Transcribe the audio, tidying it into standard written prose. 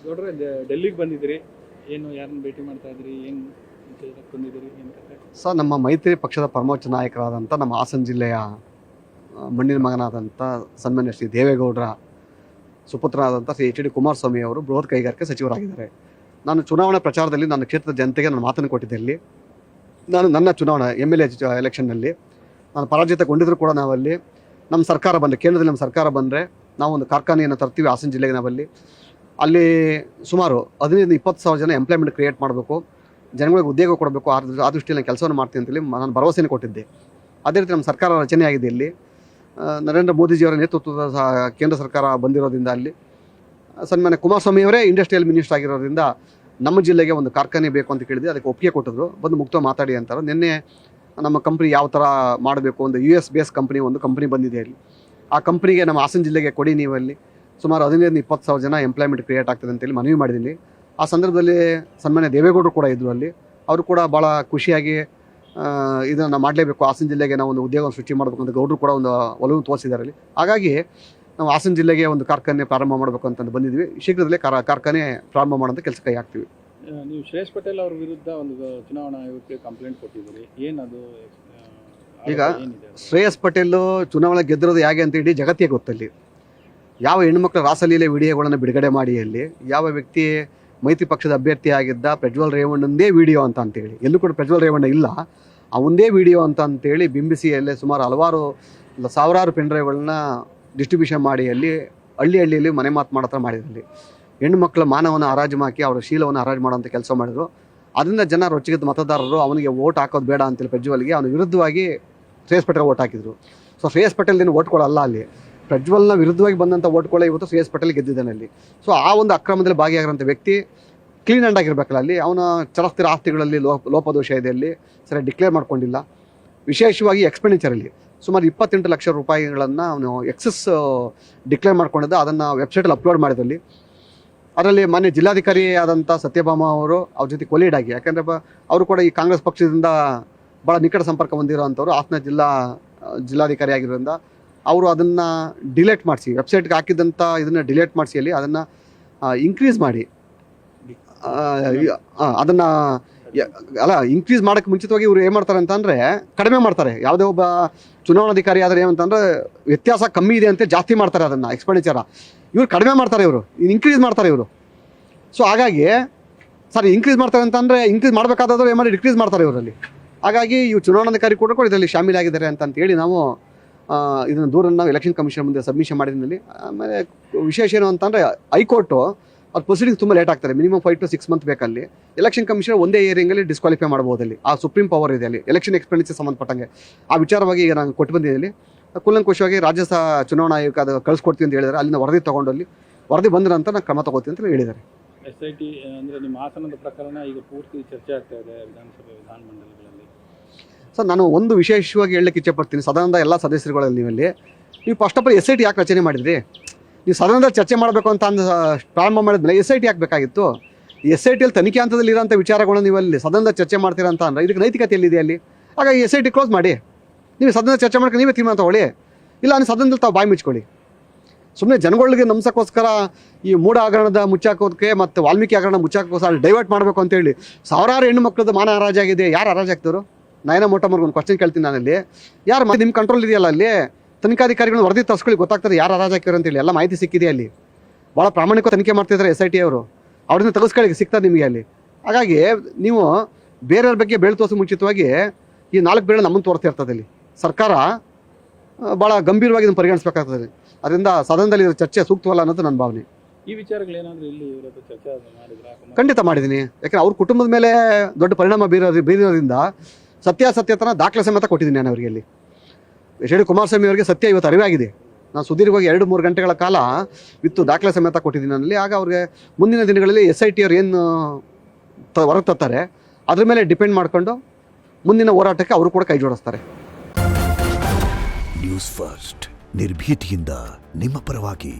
ನೋಡ್ರೆ ಡೆಲ್ಲಿಗೆ ಬಂದಿದ್ದೀರಿ, ಏನು ಯಾರನ್ನ ಭೇಟಿ ಮಾಡ್ತಾ ಇದ್ರಿ, ಏನು ಬಂದಿದ್ದೀರಿ ಏನು ಕತೆ? ಸರ್, ನಮ್ಮ ಮೈತ್ರಿ ಪಕ್ಷದ ಪರಮೋಚ್ಚ ನಾಯಕರಾದಂಥ ನಮ್ಮ ಹಾಸನ ಜಿಲ್ಲೆಯ ಮಣ್ಣಿನ ಮಗನಾದಂಥ ಸನ್ಮಾನ್ಯ ಶ್ರೀ ದೇವೇಗೌಡರ ಸುಪುತ್ರನಾದಂಥ ಶ್ರೀ ಎಚ್ ಡಿ ಕುಮಾರಸ್ವಾಮಿ ಅವರು ಬೃಹತ್ ಕೈಗಾರಿಕೆ ಸಚಿವರಾಗಿದ್ದಾರೆ. ನಾನು ಚುನಾವಣಾ ಪ್ರಚಾರದಲ್ಲಿ ನನ್ನ ಕ್ಷೇತ್ರದ ಜನತೆಗೆ ನಾನು ಮಾತನ್ನು ಕೊಟ್ಟಿದ್ದಲ್ಲಿ, ನಾನು ನನ್ನ ಚುನಾವಣಾ MLA ಎಲೆಕ್ಷನ್ನಲ್ಲಿ ನಾನು ಪರಾಜಿತಗೊಂಡಿದ್ರು ಕೂಡ ನಾವಲ್ಲಿ ನಮ್ಮ ಸರ್ಕಾರ ಬಂದರೆ, ಕೇಂದ್ರದಲ್ಲಿ ನಮ್ಮ ಸರ್ಕಾರ ಬಂದರೆ ನಾವು ಒಂದು ಕಾರ್ಖಾನೆಯನ್ನು ತರ್ತೀವಿ ಹಾಸನ ಜಿಲ್ಲೆಗೆ. ನಾವಲ್ಲಿ ಅಲ್ಲಿ ಸುಮಾರು 15-20 ಸಾವಿರ ಜನ ಎಂಪ್ಲಾಯ್ಮೆಂಟ್ ಕ್ರಿಯೇಟ್ ಮಾಡಬೇಕು, ಜನಗಳಿಗೆ ಉದ್ಯೋಗ ಕೊಡಬೇಕು, ಆ ದೃಷ್ಟಿಯಲ್ಲಿ ಕೆಲಸವನ್ನು ಮಾಡ್ತೀನಿ ಅಂತೇಳಿ ನಾನು ಭರವಸೆಯನ್ನು ಕೊಟ್ಟಿದ್ದೆ. ಅದೇ ರೀತಿ ನಮ್ಮ ಸರ್ಕಾರ ರಚನೆಯಾಗಿದೆ. ಇಲ್ಲಿ ನರೇಂದ್ರ ಮೋದಿಜಿಯವರ ನೇತೃತ್ವದ ಕೇಂದ್ರ ಸರ್ಕಾರ ಬಂದಿರೋದ್ರಿಂದ ಅಲ್ಲಿ ಸನ್ಮಾನ್ಯ ಕುಮಾರಸ್ವಾಮಿಯವರೇ ಇಂಡಸ್ಟ್ರಿಯಲ್ ಮಿನಿಸ್ಟರ್ ಆಗಿರೋದ್ರಿಂದ ನಮ್ಮ ಜಿಲ್ಲೆಗೆ ಒಂದು ಕಾರ್ಖಾನೆ ಬೇಕು ಅಂತ ಕೇಳಿದೆ. ಅದಕ್ಕೆ ಒಪ್ಪಿಗೆ ಕೊಟ್ಟಿದ್ರು, ಬಂದು ಮುಕ್ತ ಮಾತಾಡಿ ಅಂತಾರೆ. ನಿನ್ನೆ ನಮ್ಮ ಕಂಪ್ನಿ ಯಾವ ಥರ ಮಾಡಬೇಕು, ಒಂದು US ಬೇಸ್ ಒಂದು ಕಂಪ್ನಿ ಬಂದಿದೆ ಅಲ್ಲಿ. ಆ ಕಂಪ್ನಿಗೆ ನಮ್ಮ ಹಾಸನ ಜಿಲ್ಲೆಗೆ ಕೊಡಿ, ನೀವು ಅಲ್ಲಿ ಸುಮಾರು 15-20 ಸಾವಿರ ಜನ ಎಂಪ್ಲಾಯ್ಮೆಂಟ್ ಕ್ರಿಯೇಟ್ ಆಗ್ತದೆ ಅಂತೇಳಿ ಮನವಿ ಮಾಡಿದ್ದೀನಿ. ಆ ಸಂದರ್ಭದಲ್ಲಿ ಸನ್ಮಾನ್ಯ ದೇವೇಗೌಡರು ಕೂಡ ಇದ್ದರು ಅಲ್ಲಿ. ಅವರು ಕೂಡ ಭಾಳ ಖುಷಿಯಾಗಿ ಇದನ್ನು ಮಾಡಲೇಬೇಕು, ಹಾಸನ ಜಿಲ್ಲೆಗೆ ನಾವು ಒಂದು ಉದ್ಯೋಗ ಸೃಷ್ಟಿ ಮಾಡಬೇಕು ಅಂತ ಗೌಡರು ಕೂಡ ಒಂದು ಒಲವು ತೋರಿಸಿದ್ದಾರೆ ಅಲ್ಲಿ. ಹಾಗಾಗಿ ನಾವು ಹಾಸನ ಜಿಲ್ಲೆಗೆ ಒಂದು ಕಾರ್ಖಾನೆ ಪ್ರಾರಂಭ ಮಾಡಬೇಕು ಅಂತಂದು ಬಂದಿದ್ವಿ. ಶೀಘ್ರದಲ್ಲೇ ಕಾರ್ಖಾನೆ ಪ್ರಾರಂಭ ಮಾಡೋಂಥ ಕೆಲಸ ಕೈ ಹಾಕ್ತೀವಿ. ನೀವು ಶ್ರೇಯಸ್ ಪಟೇಲ್ ಅವ್ರ ವಿರುದ್ಧ ಒಂದು ಚುನಾವಣಾ ಆಯೋಗಕ್ಕೆ ಕಂಪ್ಲೇಂಟ್ ಕೊಟ್ಟಿದ್ದೀರಿ, ಏನದು? ಈಗ ಶ್ರೇಯಸ್ ಪಟೇಲ್ ಚುನಾವಣೆ ಗೆದ್ದಿರೋದು ಹೇಗೆ ಅಂತ ಇಡೀ ಜಗತ್ತಿಗೆ ಗೊತ್ತಲ್ಲಿ. ಯಾವ ಹೆಣ್ಣುಮಕ್ಕಳ ರಾಸಲೀಲೆ ವಿಡಿಯೋಗಳನ್ನು ಬಿಡುಗಡೆ ಮಾಡಿ ಅಲ್ಲಿ ಯಾವ ವ್ಯಕ್ತಿ ಮೈತ್ರಿ ಪಕ್ಷದ ಅಭ್ಯರ್ಥಿ ಆಗಿದ್ದ ಪ್ರಜ್ವಲ್ ರೇವಣ್ಣಂದೇ ವಿಡಿಯೋ ಅಂತೇಳಿ, ಎಲ್ಲೂ ಕೂಡ ಪ್ರಜ್ವಲ್ ರೇವಣ್ಣ ಇಲ್ಲ, ಅವನದೇ ವಿಡಿಯೋ ಅಂತೇಳಿ ಬಿಂಬಿಸಿ ಅಲ್ಲೇ ಸುಮಾರು ಹಲವಾರು ಸಾವಿರಾರು ಪೆನ್ಡ್ರೈವ್ಗಳನ್ನ ಡಿಸ್ಟ್ರಿಬ್ಯೂಷನ್ ಮಾಡಿ ಅಲ್ಲಿ ಹಳ್ಳಿಯಲ್ಲಿ ಮನೆ ಮಾತು ಮಾಡೋ ಥರ ಮಾಡಿದ್ರಲ್ಲಿ ಹೆಣ್ಣು ಮಕ್ಕಳ ಮಾನವನ ಹರಾಜು ಹಾಕಿ ಅವರ ಶೀಲವನ್ನು ಹರಾಜು ಮಾಡೋಂಥ ಕೆಲಸ ಮಾಡಿದ್ರು. ಅದರಿಂದ ಜನ ರೊಚ್ಚಿಗೆದ್ದ ಮತದಾರರು ಅವನಿಗೆ ಓಟ್ ಹಾಕೋದು ಬೇಡ ಅಂತೇಳಿ ಪ್ರಜ್ವಲ್ಗೆ ಅವನ ವಿರುದ್ಧವಾಗಿ ಶ್ರೇಯಸ್ ಪಟೇಲ್ ಓಟ್ ಹಾಕಿದ್ರು. ಸೊ ಶ್ರೇಯಸ್ ಪಟೇಲ್ದೇನು ಓಟ್ಗಳಲ್ಲ ಅಲ್ಲಿ, ಪ್ರಜ್ವಲ್ನ ವಿರುದ್ಧವಾಗಿ ಬಂದಂಥ ಓಟ್ಗಳೇ ಇವತ್ತು ಶ್ರೇಯಸ್ ಪಟೇಲ್ ಗೆದ್ದಿದ್ದಾನೆ ಅಲ್ಲಿ. ಸೊ ಆ ಒಂದು ಅಕ್ರಮದಲ್ಲಿ ಭಾಗಿಯಾಗಿರೋಂಥ ವ್ಯಕ್ತಿ ಕ್ಲೀನ್ ಹ್ಯಾಂಡ್ ಆಗಿರ್ಬೇಕಲ್ಲ ಅಲ್ಲಿ. ಅವನ ಚರಸ್ಥಿರ ಆಸ್ತಿಗಳಲ್ಲಿ ಲೋಪದೋಷ ಇದೆ ಅಲ್ಲಿ, ಸರಿ ಡಿಕ್ಲೇರ್ ಮಾಡ್ಕೊಂಡಿಲ್ಲ. ವಿಶೇಷವಾಗಿ ಎಕ್ಸ್ಪೆಂಡಿಚರಲ್ಲಿ ಸುಮಾರು 28 ಲಕ್ಷ ರೂಪಾಯಿಗಳನ್ನು ಅವನು ಎಕ್ಸಸ್ ಡಿಕ್ಲೇರ್ ಮಾಡ್ಕೊಂಡಿದ್ದ. ಅದನ್ನು ವೆಬ್ಸೈಟಲ್ಲಿ ಅಪ್ಲೋಡ್ ಮಾಡಿದಲ್ಲಿ ಅದರಲ್ಲಿ ಮಾನ್ಯ ಜಿಲ್ಲಾಧಿಕಾರಿ ಆದಂಥ ಸತ್ಯಭಾಮ ಅವರು ಅವ್ರ ಜೊತೆ ಕೊಲೀಡ್ ಆಗಿ, ಯಾಕಂದರೆ ಅವರು ಕೂಡ ಈ ಕಾಂಗ್ರೆಸ್ ಪಕ್ಷದಿಂದ ಭಾಳ ನಿಕಟ ಸಂಪರ್ಕ ಹೊಂದಿರೋ ಅಂಥವ್ರು, ಹಾಸನ ಜಿಲ್ಲಾಧಿಕಾರಿ ಆಗಿರೋದ್ರಿಂದ ಅವರು ಅದನ್ನು ಡಿಲೇಟ್ ಮಾಡಿಸಿ, ವೆಬ್ಸೈಟ್ಗೆ ಹಾಕಿದಂಥ ಇದನ್ನು ಡಿಲೇಟ್ ಮಾಡಿಸಿ ಅಲ್ಲಿ ಅದನ್ನು ಇನ್ಕ್ರೀಸ್ ಮಾಡಿ, ಅದನ್ನು ಇನ್ಕ್ರೀಸ್ ಮಾಡೋಕ್ಕೆ ಮುಂಚಿತವಾಗಿ ಇವರು ಏನು ಮಾಡ್ತಾರೆ ಅಂತಂದರೆ ಕಡಿಮೆ ಮಾಡ್ತಾರೆ. ಯಾವುದೇ ಒಬ್ಬ ಚುನಾವಣಾಧಿಕಾರಿ ಆದರೆ ಏನಂತಂದರೆ ವ್ಯತ್ಯಾಸ ಕಮ್ಮಿ ಇದೆ ಅಂತ ಜಾಸ್ತಿ ಮಾಡ್ತಾರೆ ಅದನ್ನು ಎಕ್ಸ್ಪೆಂಡಿಚರ. ಇವ್ರು ಕಡಿಮೆ ಮಾಡ್ತಾರೆ, ಇವರು ಇನ್ಕ್ರೀಸ್ ಮಾಡ್ತಾರೆ ಇವರು. ಸೊ ಹಾಗಾಗಿ ಸರಿ ಇನ್ಕ್ರೀಸ್ ಮಾಡ್ತಾರೆ ಅಂತಂದರೆ ಇನ್ಕ್ರೀಸ್ ಮಾಡಬೇಕಾದ್ರು ಏನು ಮಾಡಿ ಡಿಕ್ರೀಸ್ ಮಾಡ್ತಾರೆ ಇವರಲ್ಲಿ. ಹಾಗಾಗಿ ಇವು ಚುನಾವಣಾಧಿಕಾರಿ ಕೂಡ ಇದರಲ್ಲಿ ಶಾಮೀಲಾಗಿದ್ದಾರೆ ಅಂತೇಳಿ ನಾವು ಇದನ್ನು ದೂರನ್ನು ನಾವು ಎಲೆಕ್ಷನ್ ಕಮಿಷನ್ ಮುಂದೆ ಸಬ್ಮಿಷನ್ ಮಾಡಿದ್ರಲ್ಲಿ. ಆಮೇಲೆ ವಿಶೇಷ ಏನು ಅಂತಂದರೆ ಹೈಕೋರ್ಟು ಅದು ಪ್ರೊಸೀಡಿಂಗ್ಸ್ ತುಂಬ ಲೇಟ್ ಆಗ್ತಾರೆ, ಮಿನಿಮಮ್ 5 to 6 months ಬೇಕಲ್ಲಿ. ಎಲೆಕ್ಷನ್ ಕಮಿಷನ್ ಒಂದೇ ಹಿಯರಿಂಗಲ್ಲಿ ಡಿಸ್ಕ್ವಾಲಿಫೈ ಮಾಡ್ಬೋದಲ್ಲಿ, ಆ ಸುಪ್ರೀಂ ಪವರ್ ಇದೆ ಅಲ್ಲಿ ಎಲೆಕ್ಷನ್ ಎಕ್ಸ್ಪೆಂಡಿಚರ್ ಸಂಬಂಧಪಟ್ಟಂಗೆ. ಆ ವಿಚಾರವಾಗಿ ಈಗ ನಾನು ಕೊಟ್ಟು ಬಂದಿದ್ದಲ್ಲಿ ಕೂಲಂಕುಷವಾಗಿ ರಾಜ್ಯ ಚುನಾವಣಾ ಆಯೋಗ ಅದು ಕಳಿಸ್ಕೊಡ್ತೀವಿ ಅಂತ ಹೇಳಿದ್ದಾರೆ. ಅಲ್ಲಿಂದ ವರದಿ ತೊಗೊಂಡಲ್ಲಿ ವರದಿ ಬಂದ ನಂತರ ನಾನು ಕ್ರಮ ತಗೋತೀನಿ ಅಂತ ಹೇಳಿದ್ದಾರೆ. SIT ಅಂದರೆ ನಿಮ್ಮ ಹಾಸನದ ಪ್ರಕರಣ ಈಗ ಪೂರ್ತಿ ಚರ್ಚೆ ಆಗ್ತಾ ಇದೆ ವಿಧಾನಮಂಡಲಗಳಲ್ಲಿ. ಸರ್, ನಾನು ಒಂದು ವಿಶೇಷವಾಗಿ ಹೇಳಲಿಕ್ಕೆ ಇಚ್ಛೆಪಡ್ತೀನಿ ಸದನದ ಎಲ್ಲ ಸದಸ್ಯರುಗಳಲ್ಲಿ, ನೀವಲ್ಲಿ ನೀವು ಫಸ್ಟ್ ಆಫ್ ಆಲ್ SIT ಯಾಕೆ ರಚನೆ ಮಾಡಿದ್ರಿ? ನೀವು ಸದನದಲ್ಲಿ ಚರ್ಚೆ ಮಾಡಬೇಕು ಅಂತ ಪ್ರಾರಂಭ ಮಾಡಿದ್ಮೇಲೆ SIT ಯಾಕೆ ಬೇಕಾಗಿತ್ತು? SITಯಲ್ಲಿ ತನಿಖೆ ಹಂತದಲ್ಲಿ ಇರೋಂಥ ವಿಚಾರಗಳನ್ನು ನೀವು ಅಲ್ಲಿ ಸದನದಲ್ಲಿ ಚರ್ಚೆ ಮಾಡ್ತೀರಾ ಅಂತ ಅಂದರೆ ಇದಕ್ಕೆ ನೈತಿಕತೆ ಎಲ್ಲಿದೆ ಅಲ್ಲಿ? ಹಾಗಾಗಿ SIT ಕ್ಲೋಸ್ ಮಾಡಿ, ನೀವು ಸದನದ ಚರ್ಚೆ ಮಾಡ್ಕೊಂಡು ನೀವೇ ತೀರ್ಮಾನ ತಗೊಳ್ಳಿ, ಇಲ್ಲ ನೀವು ಸದನದಲ್ಲಿ ತಾವು ಬಾಯಿ ಮುಚ್ಕೊಳ್ಳಿ. ಸುಮ್ಮನೆ ಜನಗಳಿಗೆ ನಂಬಿಸೋಕ್ಕೋಸ್ಕರ ಈ ಮೂಢ ಹಗರಣದ ಮುಚ್ಚಾಕೋದಕ್ಕೆ ಮತ್ತು ವಾಲ್ಮೀಕಿ ಹಗರಣ ಮುಚ್ಚಾಕೋಸ್ಕರ ಡೈವರ್ಟ್ ಮಾಡಬೇಕು ಅಂತೇಳಿ ಸಾವಿರಾರು ಹೆಣ್ಣು ಮಕ್ಕಳದ್ದು ಮಾನ ಹರಾಜಾಗಿದೆ. ಯಾರು ಹರಾಜಾಗ್ತಾರೋ? ನಯನ ಮೋಟಮ್ಮರ್ಗೆ ಒಂದು ಕ್ವಶನ್ ಕೇಳ್ತೀನಿ ನಾನಲ್ಲಿ, ಯಾರು ನಿಮ್ಮ ಕಂಟ್ರೋಲ್ ಇದೆಯಲ್ಲ ಅಲ್ಲಿ, ತನಿಖಾಧಿಕಾರಿಗಳು ವರದಿ ತರಿಸ್ಕೊಳ್ಳಿ, ಗೊತ್ತಾಗ್ತದೆ ಯಾರು ಹರಾಜಾಕಿರೋ ಅಂತೇಳಿ. ಎಲ್ಲ ಮಾಹಿತಿ ಸಿಕ್ಕಿದೆ ಅಲ್ಲಿ, ಭಾಳ ಪ್ರಾಮಾಣಿಕ ತನಿಖೆ ಮಾಡ್ತಿದ್ದಾರೆ SIT ಅವರು, ಅವ್ರನ್ನ ತೆಗೆಸ್ಕೊಳ್ಳಿ ಸಿಗ್ತದೆ ನಿಮಗೆ ಅಲ್ಲಿ. ಹಾಗಾಗಿ ನೀವು ಬೇರೆಯವ್ರ ಬಗ್ಗೆ ಬೆಳೆ ತೋರಿಸಿ ಮುಂಚಿತವಾಗಿ ಈ 4 ಬೇಳೆ ನಮ್ಮನ್ನು ತೋರಿಸ್ತಿರ್ತದೆ ಅಲ್ಲಿ. ಸರ್ಕಾರ ಭಾಳ ಗಂಭೀರವಾಗಿ ಇದನ್ನು ಪರಿಗಣಿಸಬೇಕಾಗ್ತದೆ. ಅದರಿಂದ ಸದನದಲ್ಲಿ ಚರ್ಚೆ ಸೂಕ್ತವಲ್ಲ ಅನ್ನೋದು ನನ್ನ ಭಾವನೆ. ಈ ವಿಚಾರಗಳೇನಾದರೂ ಇಲ್ಲಿ ಚರ್ಚೆ ಮಾಡಿದ್ರೆ? ಖಂಡಿತ ಮಾಡಿದ್ದೀನಿ, ಯಾಕಂದರೆ ಅವ್ರ ಕುಟುಂಬದ ಮೇಲೆ ದೊಡ್ಡ ಪರಿಣಾಮ ಬೀರೋದ್ರಿಂದ ಸತ್ಯಾಸತ್ಯತನ ದಾಖಲೆ ಸಮೇತ ಕೊಟ್ಟಿದ್ದೀನಿ ನಾನು ಅವರಿಗೆ ಅಲ್ಲಿ. ಎಚ್ ಡಿ ಕುಮಾರಸ್ವಾಮಿ ಅವರಿಗೆ ಸತ್ಯ ಇವತ್ತು ಅರಿವಾಗಿದೆ. ನಾನು ಸುದೀರ್ಘವಾಗಿ 2-3 ಗಂಟೆಗಳ ಕಾಲ ವಿತ್ತು ದಾಖಲೆ ಸಮೇತ ಕೊಟ್ಟಿದ್ದೀನಿ ನನ್ನಲ್ಲಿ. ಆಗ ಅವ್ರಿಗೆ ಮುಂದಿನ ದಿನಗಳಲ್ಲಿ SIT ಅವ್ರು ಏನು ಹೊರಗೆ ತರ್ತಾರೆ ಅದ್ರ ಮೇಲೆ ಡಿಪೆಂಡ್ ಮಾಡಿಕೊಂಡು ಮುಂದಿನ ಹೋರಾಟಕ್ಕೆ ಅವರು ಕೂಡ ಕೈ ಜೋಡಿಸ್ತಾರೆ. ನ್ಯೂಸ್ ಫಸ್ಟ್, ನಿರ್ಭೀತಿಯಿಂದ ನಿಮ್ಮ ಪರವಾಗಿ.